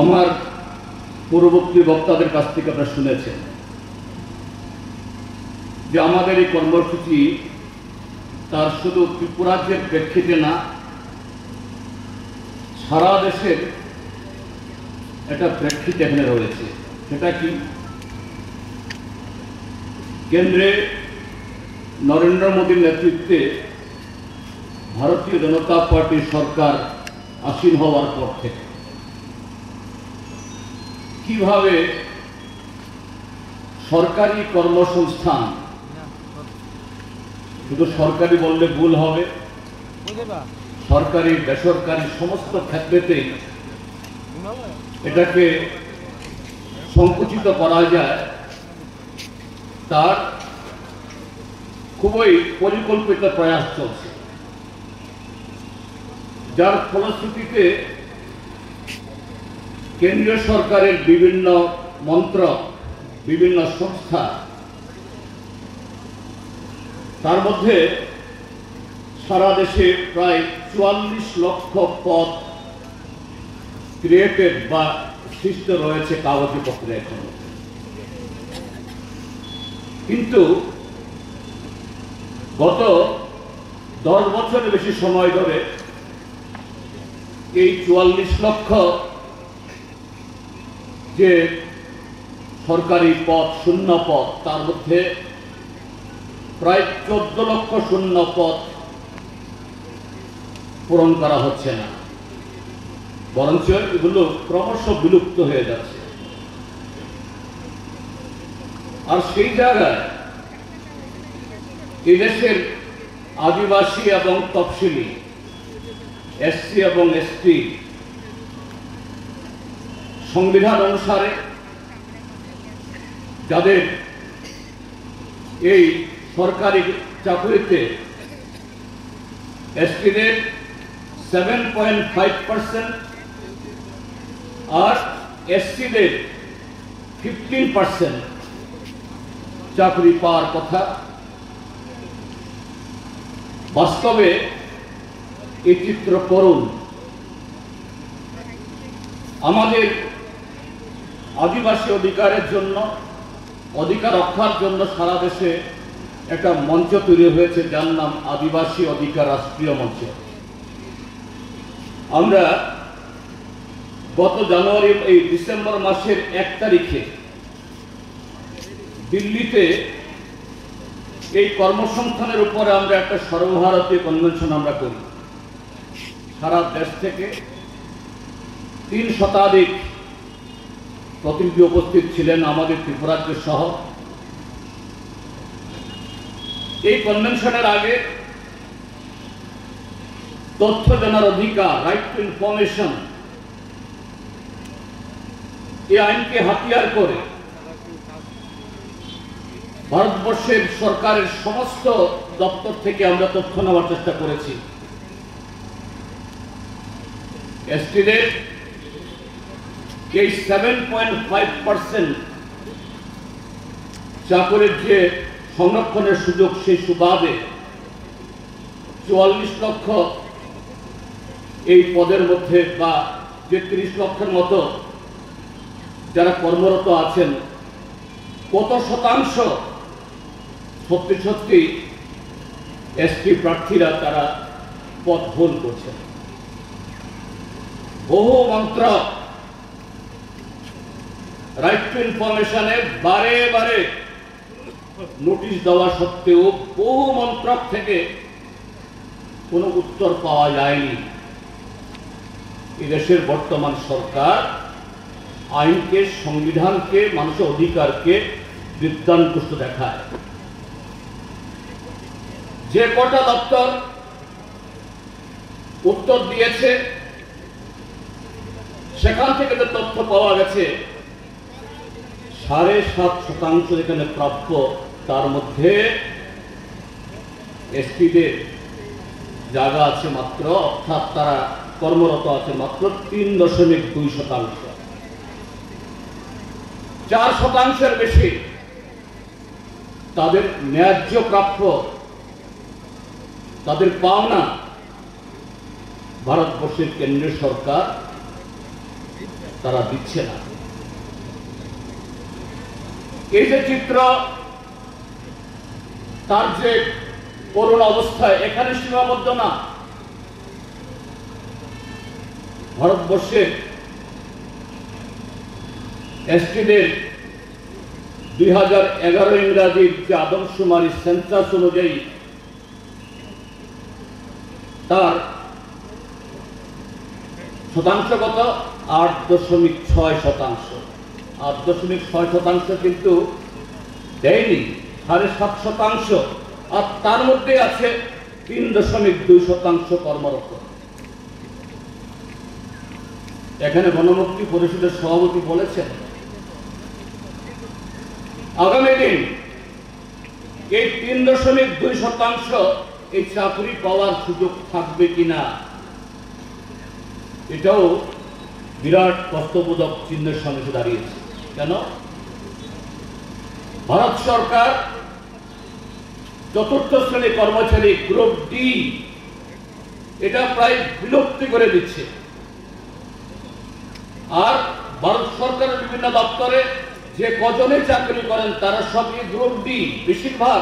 আমার পূর্ববর্তী বক্তাদের কাছ থেকে আপনারা শুনেছেন যে আমাদের এই কর্মসূচি তার শুধু ত্রিপুরা রাজ্যের প্রেক্ষিতে না, সারা দেশের একটা প্রেক্ষিতে এখানে রয়েছে। সেটা কি? কেন্দ্রে নরেন্দ্র মোদীর নেতৃত্বে ভারতীয় জনতা পার্টির সরকার আসীন হওয়ার পর থেকে কিভাবে সরকারি কর্মসংস্থান, শুধু সরকারি বললে ভুল হবে, সরকারি বেসরকারি সমস্ত ক্ষেত্রেতেই এটাকে সংকুচিত করা যায়, তার খুবই পরিকল্পিত প্রয়াস চলছে, যার ফলশ্রুতিতে কেন্দ্রীয় সরকারের বিভিন্ন মন্ত্রক, বিভিন্ন সংস্থা, তার মধ্যে সারা দেশে প্রায় 44 লক্ষ পদ ক্রিয়েটেড বা সৃষ্ট রয়েছে কাগজপত্রে এখন। কিন্তু গত 10 বছরের বেশি সময় ধরে এই 44 লক্ষ যে সরকারি পদ, শূন্য পদ, তার মধ্যে প্রায় 14 লক্ষ শূন্য পদ পূরণ করা হচ্ছে না, বরঞ্চ এগুলো ক্রমশ বিলুপ্ত হয়ে যাচ্ছে। আর সেই জায়গায় এই দেশের আদিবাসী এবং তফসিলি, এসসি এবং এসটি সংবিধান অনুসারে যাদের এই সরকারি চাকরিতে এসটিদের 7.5% আর এসসিদের 15% চাকরি পাওয়ার কথা, বাস্তবে এই চিত্র করুন। আমাদের আদিবাসী অধিকারের জন্য, অধিকার রক্ষার জন্য সারা দেশে একটা মঞ্চ তৈরি হয়েছে, যার নাম আদিবাসী অধিকার রাষ্ট্রীয় মঞ্চ। আমরা গত ডিসেম্বর মাসের 1 তারিখে দিল্লিতে এই কর্মসংস্থানের উপরে আমরা একটা সর্বভারতীয় কনভেনশন আমরা করি। সারা দেশ থেকে 3 শতাধিক প্রতিনিধি উপস্থিত ছিলেন, আমাদের ত্রিপুরা রাজ্য সহ। এই কনভেনশনের আগে তথ্য জানার অধিকার, রাইট টু ইনফরমেশন, এই আইনকে হাতিয়ার করে ভারতবর্ষের সরকারের সমস্ত দপ্তর থেকে আমরা তথ্য নেওয়ার চেষ্টা করেছি। এসটিদের এই 7.5% চাকরির যে সংরক্ষণের সুযোগ, সেই সুবাদে 44 লক্ষ এই পদের মধ্যে, বা যে 30 লক্ষের মতো যারা কর্মরত আছেন, কত শতাংশ সত্যি সত্যি এসটি প্রার্থীরা তারা পদ হোল করছেন। বহু মন্ত্রক রাইট টু ইনফরমেশনে বারে বারে নোটিশ দেওয়া সত্ত্বেও বহু মন্ত্রক থেকে কোনো উত্তর পাওয়া যায়নি। এই দেশের বর্তমান সরকার আইনকে, সংবিধানকে, মানুষের অধিকারকে বিদ্যানপুষ্ট দেখায়। যে কটা দপ্তর উত্তর দিয়েছে, সেখান থেকে যে তথ্য পাওয়া গেছে 7.5% যেখানে প্রাপ্য, তার মধ্যে এসপিদের জায়গা আছে মাত্র, অর্থাৎ তারা কর্মরত আছে মাত্র 3.2%। 4%-এর বেশি তাদের ন্যায্য প্রাপ্য, তাদের পাওনা ভারতবর্ষের কেন্দ্রীয় সরকার তারা দিচ্ছে না। এই যে চিত্র, তার যে করুণ অবস্থায় এখানে সীমাবদ্ধ না, ভারতবর্ষের এসটিদের 2011 ইংরাজির যে আদমশুমারি সেন্সাস অনুযায়ী তার শতাংশগত 8.6%। 8.6% কিন্তু দেয়নি, 7.5%, আর তার মধ্যে আছে 3.2% কর্মরত। এখানে গণমুক্তি পরিষদের সভাপতি বলেছেন আগামী দিন এই 3.2% এই চাকরি পাওয়ার সুযোগ থাকবে কিনা, এটাও বিরাট প্রশ্নবোধক চিহ্নের সামনে দাঁড়িয়েছে। কেন? ভারত সরকার চতুর্থ শ্রেণী কর্মচারী গ্রুপ ডি এটা প্রায় বিলুপ্তি করে দিচ্ছে, আর ভারত সরকারের বিভিন্ন দপ্তরে যে কজনে চাকরি করেন তারা সবই গ্রুপ ডি, বেশিরভাগ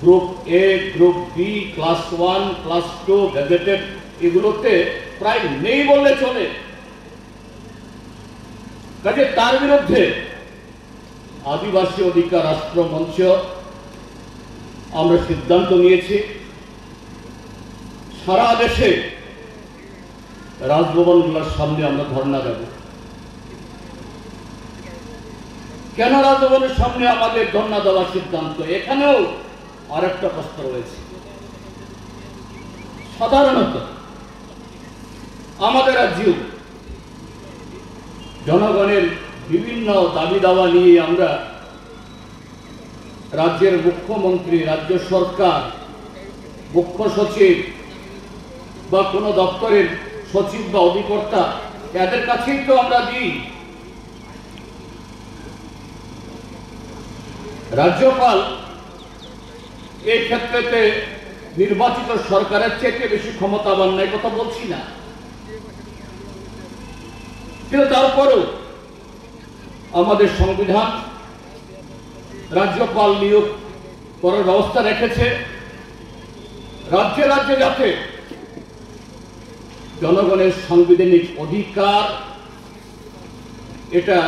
group A, group B, class 1, class 2 gazetted এগুলোতে প্রায় নেই বললে চলে। কাজে তার বিরুদ্ধে আদিবাসী অধিকার রাষ্ট্র মঞ্চ আমরা সিদ্ধান্ত নিয়েছি সারা দেশে রাজভবনগুলোর সামনে আমরা ধর্ণা দেব। কেন রাজভবনের সামনে আমাদের ধর্ণা দেওয়ার সিদ্ধান্ত? এখানেও আরেকটা প্রশ্ন রয়েছে। সাধারণত আমাদের রাজ্যেও জনগণের বিভিন্ন দাবি দাওয়া নিয়ে আমরা রাজ্যের মুখ্যমন্ত্রী, রাজ্য সরকার, মুখ্য সচিব বা কোনো দপ্তরের সচিব বা অধিকর্তা এদের কাছেই তো আমরা দিই। রাজ্যপাল এই ক্ষেত্রেতে নির্বাচিত সরকারের চেয়ে বেশি ক্ষমতাবান নাই, কথা বলছি না, কিন্তু তারপরেও আমাদের সংবিধান রাজ্যপাল নিয়োগ করার ব্যবস্থা রেখেছে রাজ্যে রাজ্যে যাতে জনগণের সাংবিধানিক অধিকার এটা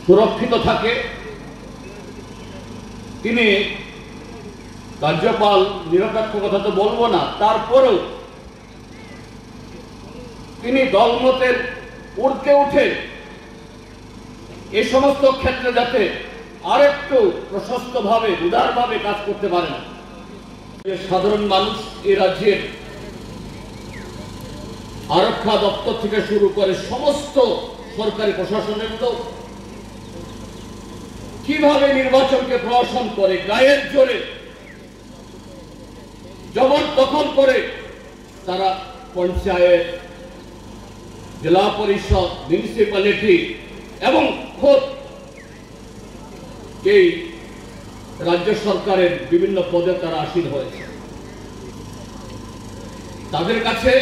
সুরক্ষিত থাকে। তিনি রাজ্যপাল নিরপেক্ষ কথা তো বলবো না, তারপরেও তিনি দলমতের ঊর্ধ্বে উঠে এই সমস্ত ক্ষেত্রে যাতে আরেকটু প্রশস্তভাবে, উদারভাবে কাজ করতে পারেন। সাধারণ মানুষ এই রাজ্যের আরক্ষা দপ্তর থেকে শুরু করে সমস্ত সরকারি প্রশাসনের তো কিভাবে নির্বাচনকে প্রহসন করে, গায়ের জোরে জবরদখল করে তারা পঞ্চায়েত, জেলা পরিষদ, মিউনিসিপ্যালিটি এবং খোদ এই রাজ্য সরকারের বিভিন্ন পদে তারা আসীন হয়েছে। তাদের কাছে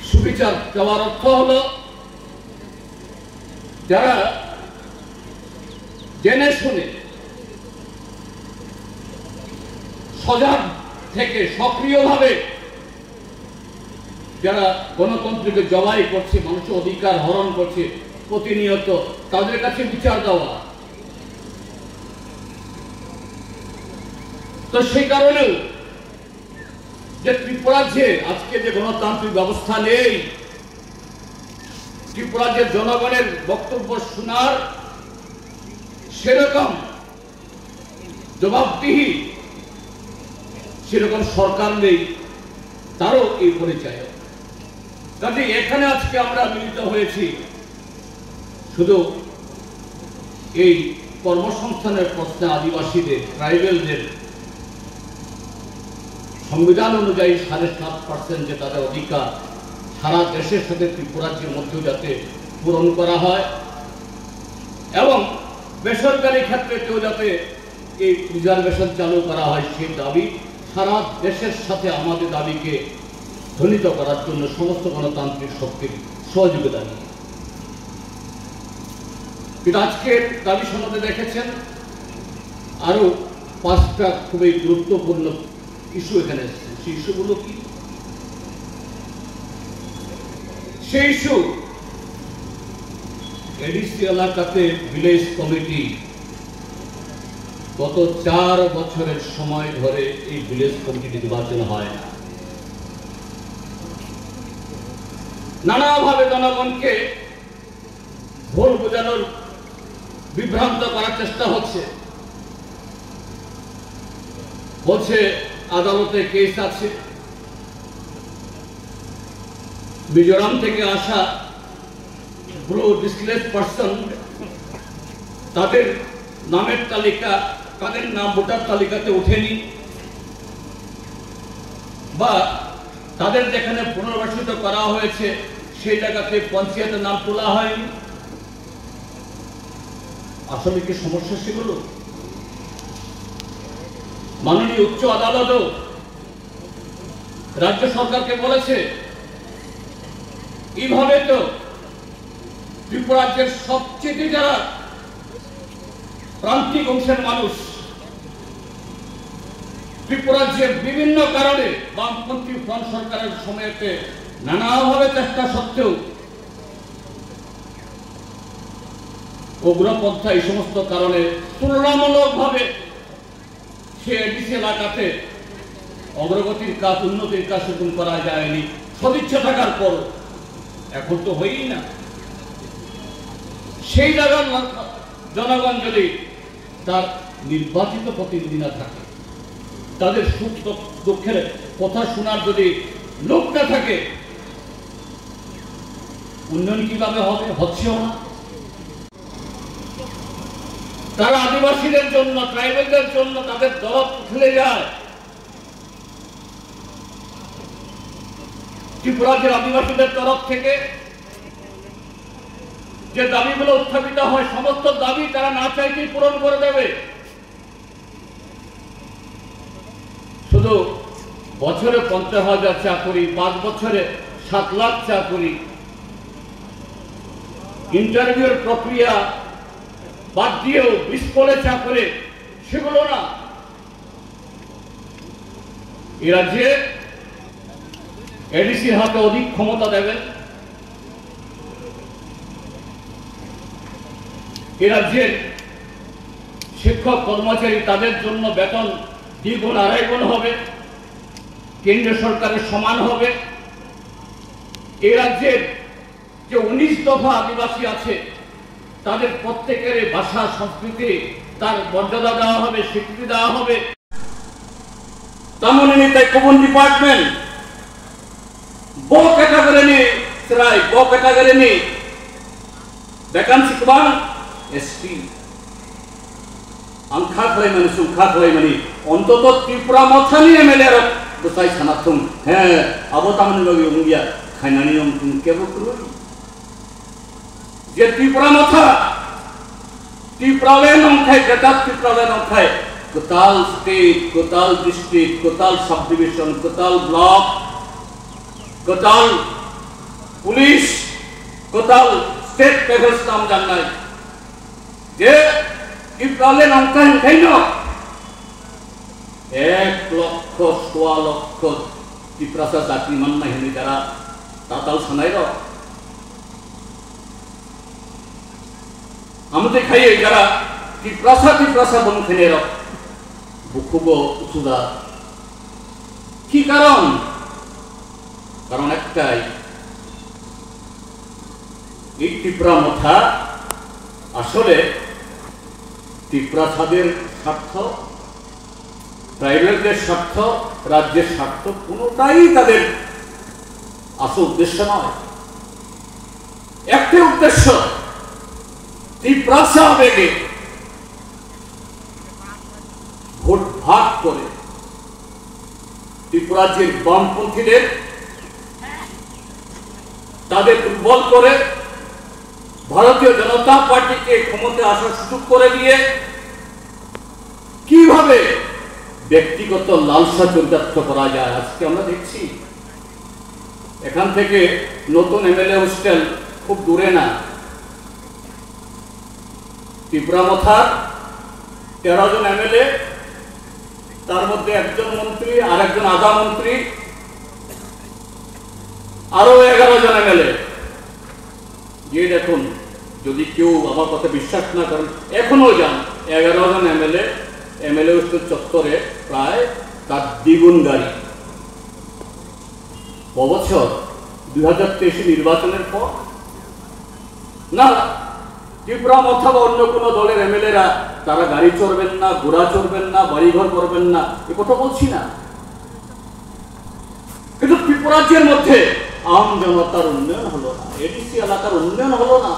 সুবিচার দেওয়ার অর্থ হলো যারা জেনে শুনে সজাগ থেকে সক্রিয়ভাবে যারা গণতন্ত্রকে জবাই করছে, মানুষের অধিকার হরণ করছে প্রতিনিয়ত, তাদের কাছে বিচার দেওয়া। তো সেই কারণেও যে ত্রিপুরাজ্যে আজকে যে গণতান্ত্রিক ব্যবস্থা নেই, ত্রিপুরাজ্যের জনগণের বক্তব্য শোনার সেরকম জবাবদিহি, সেরকম সরকার নেই, তারও এই পরিচয়। কাজে এখানে আজকে আমরা মিলিত হয়েছি শুধু এই কর্মসংস্থানের প্রশ্নে আদিবাসীদের, ট্রাইবেলদের সংবিধান অনুযায়ী 7.5% যে তাদের অধিকার সারা দেশের সাথে ত্রিপুরাজ্যের মধ্যেও যাতে পূরণ করা হয়, এবং বেসরকারি ক্ষেত্রেও যাতে এই রিজার্ভেশন চালু করা হয়, সেই দাবি সারা দেশের সাথে আমাদের দাবিকে ধ্বনিত করার জন্য সমস্ত গণতান্ত্রিক শক্তির সহযোগিতা নিয়ে। কিন্তু আজকের দাবি সনদে দেখেছেন আরো 5টা খুবই গুরুত্বপূর্ণ ইস্যু এখানে এসেছে। সেই ইস্যুগুলো কি? সেই ইস্যু এডিসি এলাকাতে ভিলেজ কমিটি গত 4 বছরের সময় ধরে এই ভিলেজ কমিটি নির্বাচন হয় না। নানাভাবে জনগণকে ভুল বোঝানোর, বিভ্রান্ত করার চেষ্টা হচ্ছে। বলছে আদালতে কেস আছে, মিজোরাম থেকে আসা ব্লু ডিসপ্লেস পার্সন, তাদের নামের তালিকা, তাদের নাম ভোটার তালিকাতে ওঠেনি, বা তাদের যেখানে পুনর্বাসিত করা হয়েছে সেই জায়গাতে পঞ্চায়েতের নাম তোলা হয়নি। আসলে কি সমস্যা সেগুলো? মাননীয় উচ্চ আদালতও রাজ্য সরকারকে বলেছে এইভাবে তো ত্রিপুরা রাজ্যের সবচেয়ে যারা প্রান্তিক অংশের মানুষ, ত্রিপুরা রাজ্যের বিভিন্ন কারণে বামপন্থী ফ্রন্ট সরকারের সময়তে নানাভাবে চেষ্টা সত্ত্বেও উগ্রপন্থা এই সমস্ত কারণে তুলনামূলকভাবে সে এডিসি এলাকাতে অগ্রগতির কাজ, উন্নতির কাজ সেরকম করা যায়নি সদিচ্ছা থাকার পর। এখন তো হয়ই না। সেই জায়গার জনগণ যদি তার নির্বাচিত প্রতিনিধি না থাকে, তাদের সুখ দুঃখের কথা শোনার যদি লোক না থাকে, উন্নয়ন কিভাবে হবে? হচ্ছেও না। তারা আদিবাসীদের জন্য, ট্রাইবেলদের জন্য তাদের দরদ উঠলে যায়। ত্রিপুরার আদিবাসীদের তরফ থেকে যে দাবিগুলো উত্থাপিত হয়, সমস্ত দাবি তারা না চাইতেই পূরণ করে দেবে। শুধু বছরে 50,000 চাকরি, 5 বছরে 7 লাখ চাকরি, ইন্টারভিউর প্রক্রিয়া বাদ দিয়েও বিস্ফোরে চাকরি, সেগুলো না। এ রাজ্যে এডিসির হাতে অধিক ক্ষমতা দেবেন। এ রাজ্যের শিক্ষক কর্মচারী, তাদের জন্য বেতন 2 গুণ 2.5 গুণ হবে, কেন্দ্রীয় সরকারের সমান হবে। এ রাজ্যের যে 19 দফা আদিবাসী আছে, তাদের প্রত্যেকের ভাষা, সংস্কৃতি তার মর্যাদা দেওয়া হবে, স্বীকৃতি দেওয়া হবে। তেমন তাই common department bo category ni serai bo category ni vacancy kubang ST angkha khalai mani sungkha khalai mani ontoto Tripura mothani MLA ro dosai sanathum he abo tamani logi ungia khainani om kebo kuru je Tripura motha Tripura le nong khai gatat Tripura le nong khai Kotal state, Kotal district, Kotal subdivision, Kotal block, Kotal police, Kotal state levels নাম জানাই যে ইপ্রালে নামকান খাইন 1,16,00,000 ত্রিপুরা জাতি মান না হিনি যারা তাতাল শোনাইল আমাদের খাইয়ে যারা ত্রিপুরা বনখেনের বুকুব উচুদা কি কারণ একটাই, এই ত্রিপুরা মথা আসলে ত্রিপুরা ছাদের স্বার্থ, ট্রাইবেলদের স্বার্থ, রাজ্যের স্বার্থ কোনোটাই তাদের আসল উদ্দেশ্য নয়। একটি উদ্দেশ্য ত্রিপুরা আবেগে ভোট ভাগ করে ত্রিপুরা রাজ্যের বামপন্থীদের তাদের দুর্বল করে ভারতীয় জনতা পার্টিকে ক্ষমতায় আসার সুযোগ করে দিয়ে কিভাবে ব্যক্তিগত লালসা চরিতার্থ করা যায়। আজকে আমরা দেখছি এখান থেকে নতুন এমএলএ হোস্টেল খুব দূরে না। টিপরামথার 13 জন এমএলএ, তার মধ্যে একজন মন্ত্রী আর একজন আধা মন্ত্রী, আরো 11 জন এমএলএ। গিয়ে দেখুন, যদি কেউ আমার কথা বিশ্বাস না করেন, এখনো যান, 11 জন এমএলএ হোস্টেল চত্বরে প্রায় তার দ্বিগুণ গাড়ি। বছর 2023 নির্বাচনের পর না, টিপরামথা বা অন্য কোনো দলের এমএলএরা তারা গাড়ি চড়বেন না, ঘোড়া চড়বেন না, বাড়িঘর করবেন না, এ কথা বলছি না। কিন্তু ত্রিপুরাজ্যের মধ্যে আম জনতার উন্নয়ন হলো না, এডিসি এলাকার উন্নয়ন হলো না।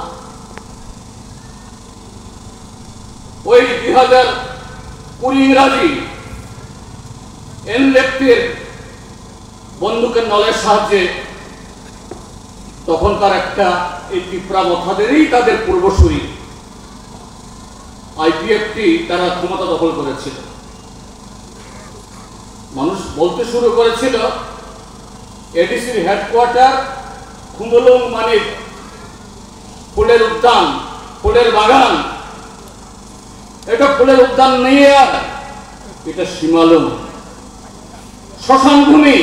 ওই 2020 ইংরাজি এনলেফটের বন্দুকের নলের সাহায্যে তখনকার একটা এই টিপরামথাদেরই তাদের পূর্বসূরি আইপিএফটি তারা ক্ষমতা দখল করেছিল। মানুষ বলতে শুরু করেছিল এডিসির হেডকোয়ার্টার খুমলুং মানে ফুলের উদ্যান, ফুলের বাগান। এটা ফুলের উদ্যান নেই, আর এটা সীমালুং শ্মশান ভূমি।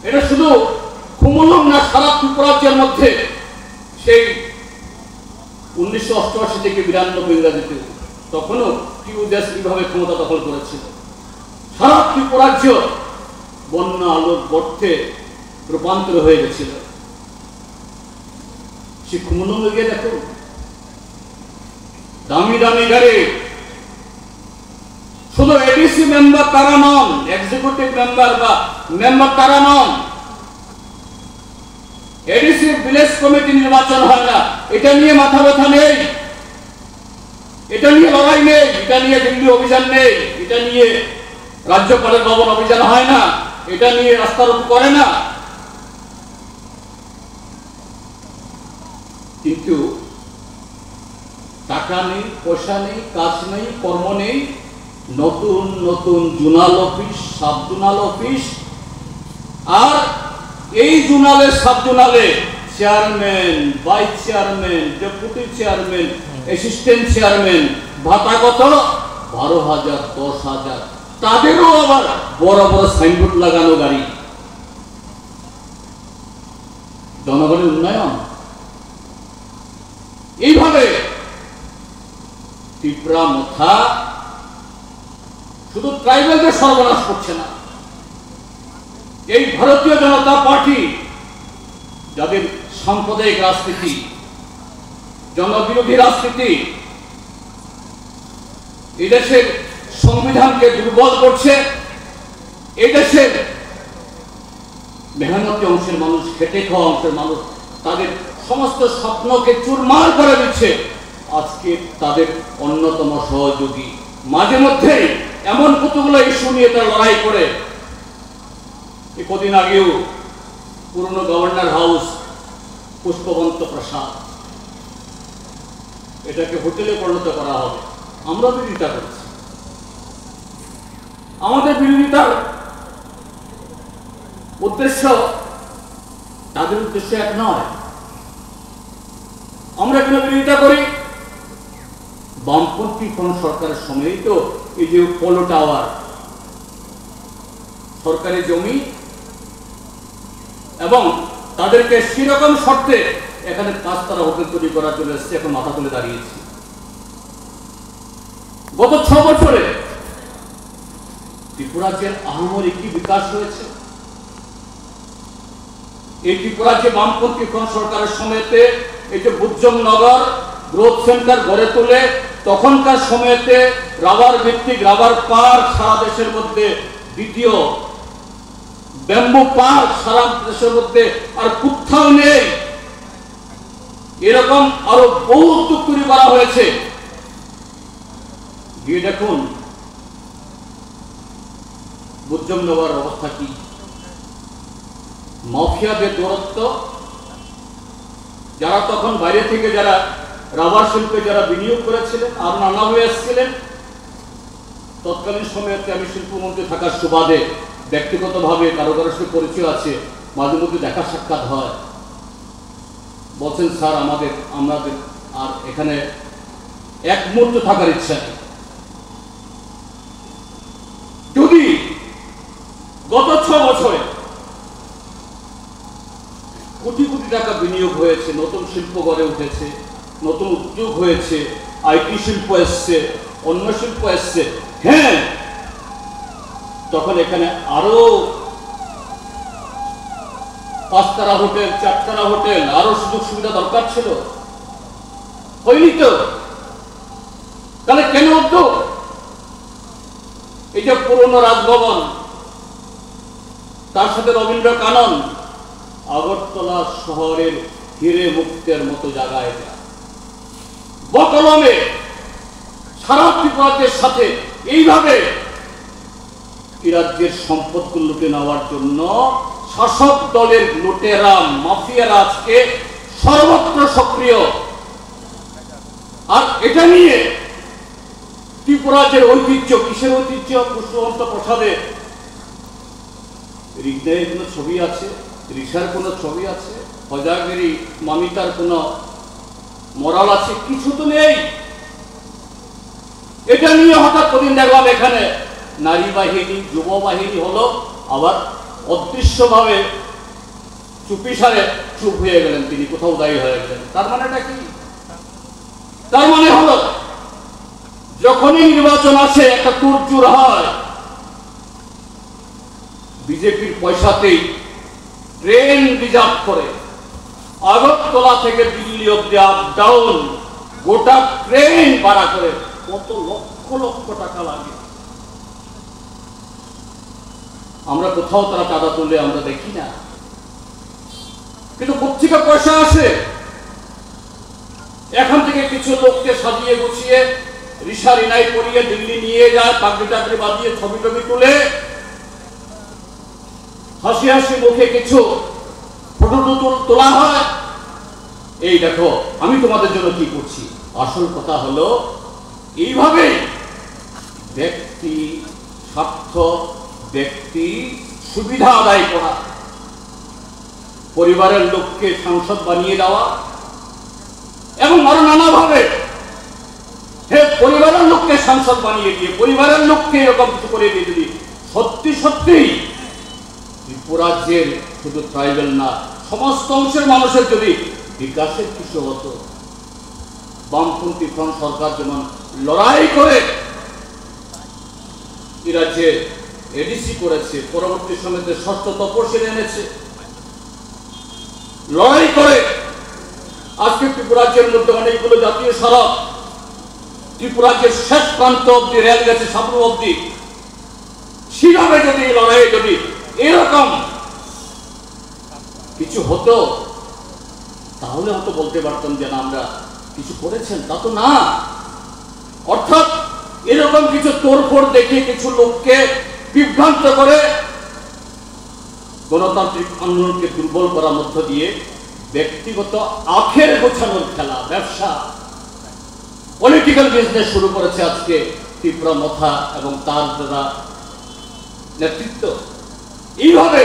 এটা শুধু খুমলুং না, সারা ত্রিপুরাজ্যের মধ্যে সেই 1988 থেকে 92 ইংরাজিতে তখনও টিউদেশ কিভাবে ক্ষমতা দখল করেছিল। সারা ত্রিপুরাজ্য বন্যা আলোর গর্তে রূপান্তর হয়ে গেছিল। সে খুমলুং গিয়ে দেখো, দামি দামি গাড়ি। শুধু এডিসি মেম্বার তারা নন, এক্সিকিউটিভ মেম্বার বা মেম্বার তারা নন। এডিসি ভিলেজ কমিটি নির্বাচন হয় না, এটা নিয়ে মাথা ব্যথা নেই, এটা নিয়ে লড়াই নেই, এটা নিয়ে দিল্লি অভিযান নেই, এটা নিয়ে রাজ্যপালের ভবন অভিযান হয় না, এটা নিয়ে রাস্তা রোধ করে না। কিন্তু টাকা নেই, পয়সা নেই, কাজ নেই, কর্ম নেই, নতুন নতুন zonal office, sub zonal office, আর এই জোনালে সাব জোনালে chairman, vice chairman, deputy chairman, assistant chairman, ভাতা কত 12,000, 10,000। তাদেরও আবার বড় বড় সাইনবোর্ড লাগানো গাড়ি। জনগণের উন্নয়ন এইভাবে টিপরামথা শুধু ট্রাইবেলদের সর্বনাশ করছে না। এই ভারতীয় জনতা পার্টি, যাদের সাম্প্রদায়িক রাজনীতি, জনবিরোধী রাজনীতি, এই দেশের সংবিধানকে দুর্বল করছে, এই দেশের মেহনতি অংশের মানুষ, খেটে খাওয়া অংশের মানুষ, তাদের সমস্ত স্বপ্নকে চুরমার করে দিচ্ছে। আজকে তাদের অন্যতম সহযোগী। মাঝে মধ্যে এমন কতগুলো ইস্যু নিয়ে তারা লড়াই করে। কদিন আগেও পুরনো গভর্নর হাউস, পুষ্পবন্ত প্রাসাদ, এটাকে হোটেলে পরিণত করা হবে, আমরা বিরোধিতা করছি। আমাদের বিরোধিতার উদ্দেশ্য তাদের উদ্দেশ্য এক নয়। আমরা কেন বিরোধিতা করি? বামপন্থী কোন সরকারের সময়ই তো এই যে পোলো টাওয়ার, সরকারি জমি, এবং তাদেরকে সেরকম শর্তে এখানে কাজ তারা হোটেল তৈরি করার জন্য এসছে, এখন মাথা তুলে দাঁড়িয়েছে। গত 6 বছরে ত্রিপুরাজ্যের আহামরি কি বিকাশ হয়েছে? এই ত্রিপুরাজ্যে বামপন্থী কোন সরকারের সময়তে এই যে বুজ্জম নগর গ্রোথ সেন্টার গড়ে তোলে, তখনকার সময়তে রাবার ভিত্তিক রাবার পার্ক সারা দেশের মধ্যে দ্বিতীয়, ব্যাম্বু পার্ক সারা দেশের মধ্যে আর কোথাও নেই। এরকম আরো বহু উদ্যোগ তৈরি করা হয়েছে। গিয়ে দেখুন বুজ্জম নগর অবস্থা কি। মাফিয়াদের দৌরত্ব, যারা তখন বাইরে থেকে যারা রাবার শিল্পে যারা বিনিয়োগ করেছিলেন আর নানাভাবে এসেছিলেন, তৎকালীন সময়তে আমি শিল্পমন্ত্রী থাকার সুবাদে ব্যক্তিগতভাবে কারো কারোর সাথে পরিচয় আছে, মাঝে মধ্যে দেখা সাক্ষাৎ হয়, বলছেন স্যার আমাদের আর এখানে এক মুহূর্ত থাকার ইচ্ছা নেই। যদি গত 6 বছরে কোটি কোটি টাকা বিনিয়োগ হয়েছে, নতুন শিল্প গড়ে উঠেছে, নতুন উদ্যোগ হয়েছে, আইটি শিল্প এসছে, অন্য শিল্প এসছে, হ্যাঁ, তখন এখানে আরো 5 তারা হোটেল, 4 তারা হোটেল, আরো সুযোগ সুবিধা দরকার ছিল, হয়নি তো। তাহলে কেন উদ্যোগ? এই যে পুরনো রাজভবন, তার সাথে রবীন্দ্র কানন, আগরতলা শহরের হিরে মুক্তের মতো জায়গা, এটা বকলমে সারা ত্রিপুরাজ্যের সাথে এইভাবে এই রাজ্যের সম্পদগুলো লুটে নেওয়ার জন্য শাসক দলের লুটেরা মাফিয়ারা আজকে সর্বত্র সক্রিয়। আর এটা নিয়ে ত্রিপুরাজ্যের ঐতিহ্য, কিসের ঐতিহ্য? পুষ্পবন্ত প্রসাদের রিগনাইয়ের কোনো ছবি আছে, ঋষার কোনো ছবি আছে, হজাগিরি মামিতার কোনো মরাল আছে? কিছু তো নেই। এটা নিয়ে হঠাৎ কদিন দেখলাম এখানে নারী বাহিনী, যুব বাহিনী হলো, আবার অদৃশ্যভাবে চুপিসারে চুপ হয়ে গেলেন, তিনি কোথাও দায়ী হয়ে গেলেন। তার মানেটা কি? তার মানে হলো যখনই নির্বাচন আসে একটা তুরচুর হয়, বিজেপির পয়সাতেই ট্রেন রিজার্ভ করে আগরতলা থেকে দিল্লি অব্দি আপ ডাউন গোটা ট্রেন ভাড়া করে কত লক্ষ লক্ষ টাকা লাগে। আমরা কোথাও তারা চাঁদা তুললে আমরা দেখি না, কিন্তু পত্রিকা পয়সা আসে, এখান থেকে কিছু লোককে সাজিয়ে গুছিয়ে রিসা রিনাই করিয়ে দিল্লি নিয়ে যায়, পাগড়ি টাগড়ি বাঁধিয়ে ছবি টবি তুলে হাসি হাসি মুখে কিছু ফটো তোলা হয়, এই দেখো আমি তোমাদের জন্য কি করছি। আসল কথা হলো এইভাবে ব্যক্তি স্বার্থ, ব্যক্তি সুবিধা আদায় করা, পরিবারের লোককে সাংসদ বানিয়ে দেওয়া, এবং আরো নানাভাবে পরিবারের লোককে সাংসদ বানিয়ে দিয়ে পরিবারের লোককে এরকম কিছু করে দিয়ে যদি সত্যি সত্যিই ত্রিপুরাজ্যের শুধু ট্রাইবেল না সমস্ত অংশের মানুষের যদি বিকাশের কিছু হতো, বামপন্থী ফ্রন্ট সরকার যেমন লড়াই করে এই রাজ্যে এডিসি করেছে, পরবর্তী সময়ে 6ষ্ঠ তপশিল এনেছে, লড়াই করে আজকে ত্রিপুরাজ্যের মধ্যে অনেকগুলো জাতীয় সড়ক, ত্রিপুরাজ্যের শেষ প্রান্ত অব্দি রেল গেছে, সাবরু অব্দি, সেভাবে যদি লড়াই যদি এরকম কিছু হতো তাহলে হয়তো বলতে পারতাম যে না আমরা কিছু করেছেন, তা তো না। অর্থাৎ এরকম কিছু তোড়ফোড় দেখিয়ে কিছু লোককে বিভ্রান্ত করে গণতান্ত্রিক আন্দোলনকে দুর্বল করার মধ্য দিয়ে ব্যক্তিগত আখের গোছানোর খেলা, ব্যবসা, পলিটিক্যাল বিজনেস শুরু করেছে আজকে ত্রিপুরা মথা এবং তার দ্বারা নেতৃত্ব। এইভাবে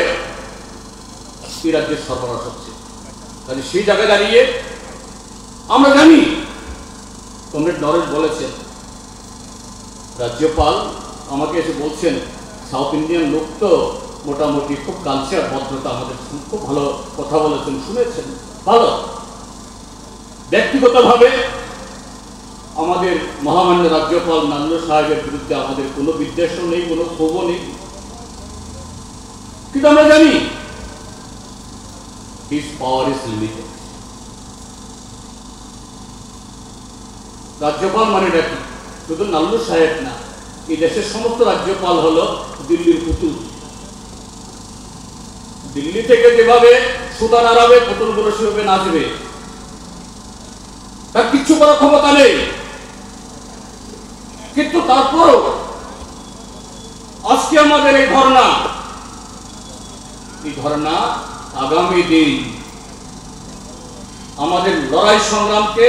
এই রাজ্যের সরবরাহ হচ্ছে। তাহলে সেই জায়গায় দাঁড়িয়ে আমরা জানি, কমরেড নরেশ বলেছেন, রাজ্যপাল আমাকে এসে বলছেন সাউথ ইন্ডিয়ান লোক তো মোটামুটি খুব কালচার ভদ্রতা, আমাদের খুব ভালো কথা বলেছেন, শুনেছেন, ভালো। ব্যক্তিগতভাবে আমাদের মহামান্য রাজ্যপাল নান্দ সাহেবের বিরুদ্ধে আমাদের কোনো বিদ্বেষও নেই, কোনো ক্ষোভও নেই, কিন্তু আমরা জানি his power is limited। রাজ্যপাল মানে কি? শুধু নান্দ সাহেব না, এই দেশের সমস্ত রাজ্যপাল হলো দিল্লির পুতুল। দিল্লি থেকে যেভাবে সুতা নাড়াবে, পুতুলগুলো সেভাবে নাচবে, তার কিচ্ছু করার ক্ষমতা নেই। কিন্তু তারপরও আজকে আমাদের এই ধর্ণা আগামী দিন আমাদের লড়াই সংগ্রামকে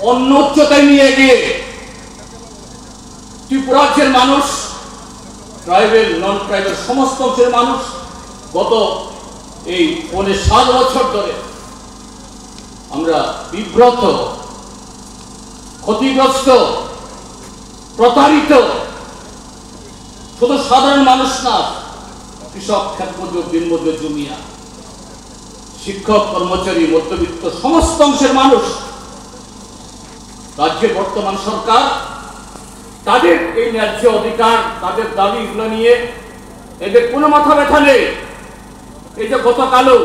অন্য উচ্চতায় নিয়ে গিয়ে ত্রিপুরাজ্যের মানুষ ট্রাইবেল নন ট্রাইবেল সমস্ত অংশের মানুষ গত এই 7 বছর ধরে আমরা বিব্রত, ক্ষতিগ্রস্ত, প্রতারিত। শুধু সাধারণ মানুষ না, কৃষক, ক্ষেতমজুর, দিনমজুর, জমিয়া, শিক্ষক, কর্মচারী, মধ্যবিত্ত সমস্ত অংশের মানুষ। রাজ্যের বর্তমান সরকার তাদের এই ন্যায্য অধিকার, তাদের দাবিগুলো নিয়ে এদের কোনো মাথা ব্যথা নেই। এই যে গতকালও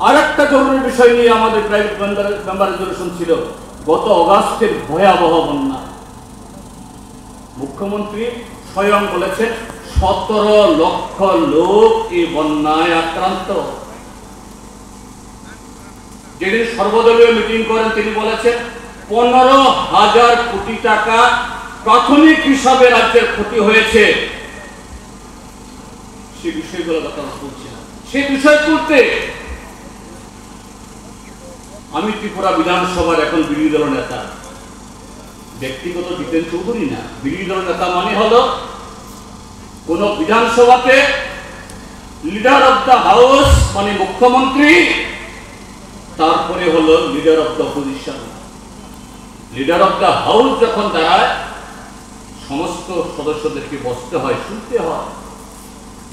আর একটা জরুরি বিষয় নিয়ে আমাদের প্রাইভেট মেম্বার রেজলিউশন ছিল, গত অগাস্টের ভয়াবহ বন্যা। মুখ্যমন্ত্রী স্বয়ং বলেছেন 17 লক্ষ লোক এই বন্যায় আক্রান্ত। যেদিন সর্বদলীয় মিটিং করেন তিনি বলেছেন 15,000 কোটি টাকা প্রাথমিক হিসাবে রাজ্যের ক্ষতি হয়েছে। সে বিষয়গুলো কথা বলছি না, সে বিষয় তুলতে আমি ত্রিপুরা বিধানসভার এখন বিরোধী দল নেতা, ব্যক্তিগত জিতেন চৌধুরী না। বিরোধী দল নেতা মানে হলো কোন বিধানসভাতে লিডার অফ দ্য হাউস মানে মুখ্যমন্ত্রী, তারপরে হলো leader of the opposition. Leader of the house যখন দাঁড়ায় সমস্ত সদস্যদেরকে বসতে হয়, শুনতে হয়।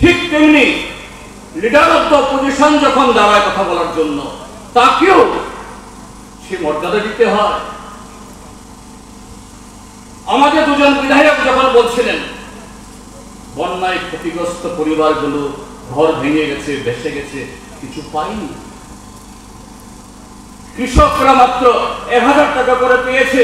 ঠিক তেমনি লিডার অফ দ্য অপোজিশন যখন দাঁড়ায় কথা বলার জন্য, তাকেও সে মর্যাদা দিতে হয়। আমাদের দুজন বিধায়ক যখন বলছিলেন বন্যায় ক্ষতিগ্রস্ত পরিবারগুলো ঘর ভেঙে গেছে, ভেসে গেছে, কিছু পায়নি, কৃষকরা মাত্র 1000 টাকা করে পেয়েছে।